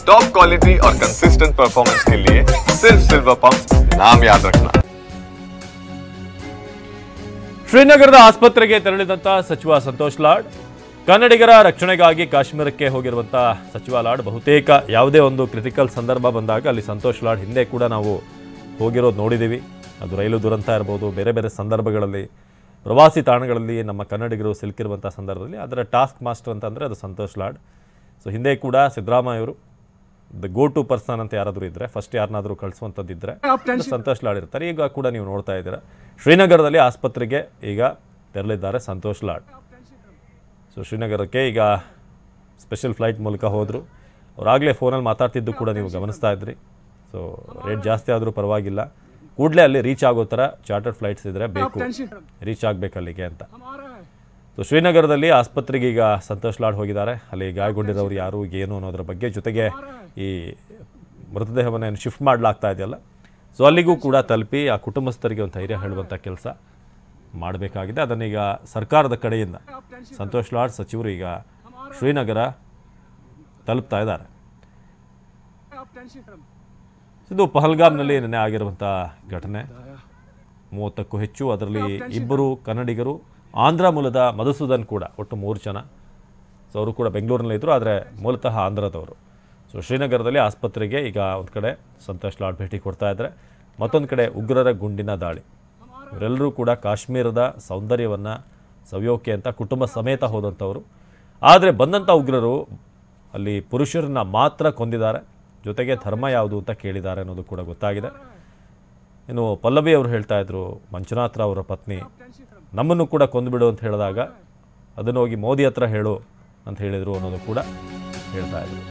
Top quality और consistent performance के लिए सिर्फ सिल्वर पंप नाम याद रखना। ಶ್ರೀನಗರದ ಆಸ್ಪತ್ರೆಗೆ ತೆರಳಿದಂತ ಸಚಿವ ಸಂತೋಷ್ ಲಾಡ್ ಕನ್ನಡಿಗರ ರಕ್ಷಣೆಗಾಗಿ ಕಾಶ್ಮೀರಕ್ಕೆ ಹೋಗಿರುವಂತ ಸಚಿವ ಲಾಡ್ ಬಹುತೇಕ ಯಾವುದೇ ಒಂದು ಕ್ರಿಟಿಕಲ್ ಸಂದರ್ಭ ಬಂದಾಗ ಅಲ್ಲಿ ಸಂತೋಷ್ ಲಾಡ್ ಹಿಂದೆ ಕೂಡ ನಾವು ಹೋಗಿರೋದು ನೋಡಿದ್ದೀವಿ. ಅದು ರೈಲು ದುರಂತ ಇರ್ಬೋದು, ಬೇರೆ ಬೇರೆ ಸಂದರ್ಭಗಳಲ್ಲಿ ಪ್ರವಾಸಿ ತಾಣಗಳಲ್ಲಿ ನಮ್ಮ ಕನ್ನಡಿಗರು ಸಿಲುಕಿರುವಂಥ ಸಂದರ್ಭದಲ್ಲಿ ಅದರ ಟಾಸ್ಕ್ ಮಾಸ್ಟರ್ ಅಂತಂದರೆ ಅದು ಸಂತೋಷ್ ಲಾಡ್. ಸೊ ಹಿಂದೆ ಕೂಡ ಸಿದ್ದರಾಮಯ್ಯವರು ದ ಗೋ ಟು ಪರ್ಸನ್ ಅಂತ ಯಾರಾದರೂ ಇದ್ದರೆ, ಫಸ್ಟ್ ಯಾರನ್ನಾದರೂ ಕಳಿಸುವಂಥದ್ದಿದ್ದರೆ ಸಂತೋಷ್ ಲಾಡ್ ಇರ್ತಾರೆ. ಈಗ ಕೂಡ ನೀವು ನೋಡ್ತಾ ಇದ್ದೀರಾ ಶ್ರೀನಗರದಲ್ಲಿ ಆಸ್ಪತ್ರೆಗೆ ಈಗ ತೆರಳಿದ್ದಾರೆ ಸಂತೋಷ್ ಲಾಡ್. ಸೊ ಶ್ರೀನಗರಕ್ಕೆ ಈಗ ಸ್ಪೆಷಲ್ ಫ್ಲೈಟ್ ಮೂಲಕ ಹೋದರು. ಅವರಾಗಲೇ ಫೋನಲ್ಲಿ ಮಾತಾಡ್ತಿದ್ದು ಕೂಡ ನೀವು ಗಮನಿಸ್ತಾ ಇದ್ರಿ. ಸೊ ರೇಟ್ ಜಾಸ್ತಿ ಆದರೂ ಪರವಾಗಿಲ್ಲ, ಕೂಡಲೇ ಅಲ್ಲಿ ರೀಚ್ ಆಗೋ ಥರ ಚಾರ್ಟರ್ಡ್ ಫ್ಲೈಟ್ಸ್ ಇದ್ದರೆ ಬೇಕು, ರೀಚ್ ಆಗಬೇಕು ಅಲ್ಲಿಗೆ ಅಂತ. ಸೊ ಶ್ರೀನಗರದಲ್ಲಿ ಆಸ್ಪತ್ರೆಗೆ ಈಗ ಸಂತೋಷ್ ಲಾಡ್ ಹೋಗಿದ್ದಾರೆ. ಅಲ್ಲಿ ಗಾಯಗೊಂಡಿರೋರು ಯಾರು ಏನು ಅನ್ನೋದ್ರ ಬಗ್ಗೆ, ಜೊತೆಗೆ ಈ ಮೃತದೇಹವನ್ನು ಶಿಫ್ಟ್ ಮಾಡಲಾಗ್ತಾ ಇದೆಯಲ್ಲ, ಸೊ ಅಲ್ಲಿಗೂ ಕೂಡ ತಲುಪಿ ಆ ಕುಟುಂಬಸ್ಥರಿಗೆ ಒಂದು ಧೈರ್ಯ ಹೇಳುವಂಥ ಕೆಲಸ ಮಾಡಬೇಕಾಗಿದೆ. ಅದನ್ನೀಗ ಸರ್ಕಾರದ ಕಡೆಯಿಂದ ಸಂತೋಷ್ ಲಾಡ್ ಸಚಿವರು ಈಗ ಶ್ರೀನಗರ ತಲುಪ್ತಾ ಇದ್ದಾರೆ. ಇದು ಪಹಲ್ಗಾಮ್ನಲ್ಲಿ ನಿನ್ನೆ ಆಗಿರುವಂಥ ಘಟನೆ. 30ಕ್ಕೂ ಹೆಚ್ಚು, ಅದರಲ್ಲಿ 2 ಕನ್ನಡಿಗರು, ಆಂಧ್ರ ಮೂಲದ ಮಧುಸೂದನ್ ಕೂಡ, ಒಟ್ಟು 3 ಜನ. ಸೊ ಅವರು ಕೂಡ ಬೆಂಗಳೂರಿನಲ್ಲಿ ಇದ್ದರು, ಆದರೆ ಮೂಲತಃ ಆಂಧ್ರದವರು. ಸೊ ಶ್ರೀನಗರದಲ್ಲಿ ಆಸ್ಪತ್ರೆಗೆ ಈಗ ಒಂದು ಕಡೆ ಸಂತೋಷ್ ಲಾಡ್ ಭೇಟಿ ಕೊಡ್ತಾ ಇದ್ದಾರೆ, ಮತ್ತೊಂದು ಕಡೆ ಉಗ್ರರ ಗುಂಡಿನ ದಾಳಿ. ಇವರೆಲ್ಲರೂ ಕೂಡ ಕಾಶ್ಮೀರದ ಸೌಂದರ್ಯವನ್ನು ಸವಿಯೋಕೆ ಅಂತ ಕುಟುಂಬ ಸಮೇತ ಹೋದಂಥವರು. ಆದರೆ ಬಂದಂಥ ಉಗ್ರರು ಅಲ್ಲಿ ಪುರುಷರನ್ನ ಮಾತ್ರ ಕೊಂದಿದ್ದಾರೆ, ಜೊತೆಗೆ ಧರ್ಮ ಯಾವುದು ಅಂತ ಕೇಳಿದ್ದಾರೆ ಅನ್ನೋದು ಕೂಡ ಗೊತ್ತಾಗಿದೆ. ಇನ್ನು ಪಲ್ಲವಿ ಅವರು ಹೇಳ್ತಾ ಇದ್ರು, ಮಂಜುನಾಥ್ ಅವರ ಪತ್ನಿ, ನಮ್ಮನ್ನು ಕೂಡ ಕೊಂದುಬಿಡು ಅಂತ ಹೇಳಿದಾಗ ಅದನ್ನು ಹೋಗಿ ಮೋದಿ ಹತ್ರ ಹೇಳು ಅಂತ ಹೇಳಿದರು ಅನ್ನೋದು ಕೂಡ ಹೇಳ್ತಾ ಇದ್ರು.